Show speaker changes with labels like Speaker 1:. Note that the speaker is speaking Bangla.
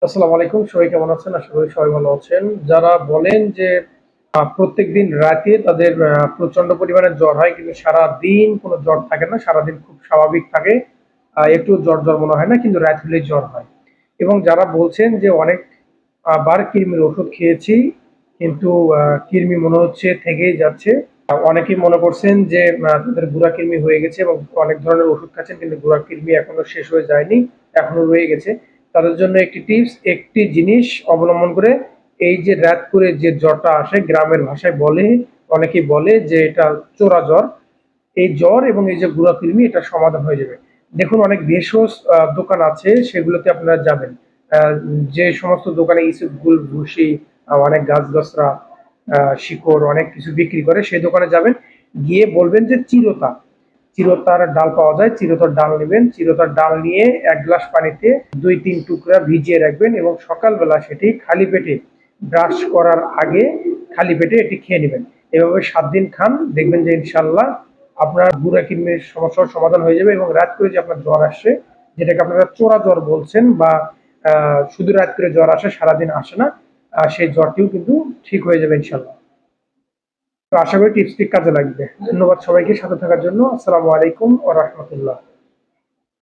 Speaker 1: আসসালামু আলাইকুম। সবাই কেমন আছেন? আশা করি সবাই ভালো আছেন। যারা বলেন যে প্রত্যেকদিন রাতে তাদের প্রচন্ড পরিমাণে জ্বর হয় কিন্তু সারাদিন কোনো জ্বর থাকে না। সারাদিন খুব স্বাভাবিক থাকে। একটুও জ্বর মনে হয় না কিন্তু রাত হলেই জ্বর হয়। এবং যারা বলছেন যে অনেক বার কৃমির ওষুধ খেয়েছি কিন্তু কৃমি মনে হচ্ছে থেকেই যাচ্ছে। অনেকেই মনে করছেন যে তাদের গুড়া কৃমি হয়ে গেছে এবং অনেক ধরনের ওষুধ খাচ্ছেন কিন্তু গুড়া কৃমি এখনো শেষ হয়ে যায়নি, এখনো রয়ে গেছে। তাদের জন্য একটি টিপস, একটি জিনিস অবলম্বন করে এই যে রাত করে যে জ্বরটা আসে গ্রামের ভাষায় বলে, অনেকেই বলে যে এটা চোরা জ্বর। এই জ্বর এবং এই যে গুড়া কৃমি এটা সমাধান হয়ে যাবে। দেখুন অনেক ভেষজ দোকান আছে সেগুলোতে আপনারা যাবেন। যে সমস্ত দোকানে ইসবগুল, ভুসি, অনেক গাছগাছরা, শিকড় অনেক কিছু বিক্রি করে সেই দোকানে যাবেন। গিয়ে বলবেন যে চিরতার ডাল পাওয়া যায়, চিরতার ডাল নেবেন। চিরতার ডাল নিয়ে ১ গ্লাস পানিতে ২-৩ টুকরা ভিজিয়ে রাখবেন এবং সকালবেলা সেটি খালি পেটে ব্রাশ করার আগে খালি পেটে এটি খেয়ে নেবেন। এভাবে ৭ দিন খান, দেখবেন যে ইনশাআল্লাহ আপনার গুড়া কিডনির সমস্যার সমাধান হয়ে যাবে এবং রাত করে যে আপনার জ্বর আসছে, যেটাকে আপনারা চোরা জ্বর বলছেন বা শুধু রাত করে জ্বর আসে, সারাদিন আসে না, সেই জ্বরটিও কিন্তু ঠিক হয়ে যাবে ইনশাআল্লাহ। তো আশা করি টিপসটি কাজে লাগবে। ধন্যবাদ সবাইকে সাথে থাকার জন্য। আসসালামু আলাইকুম ওয়া রাহমাতুল্লাহ।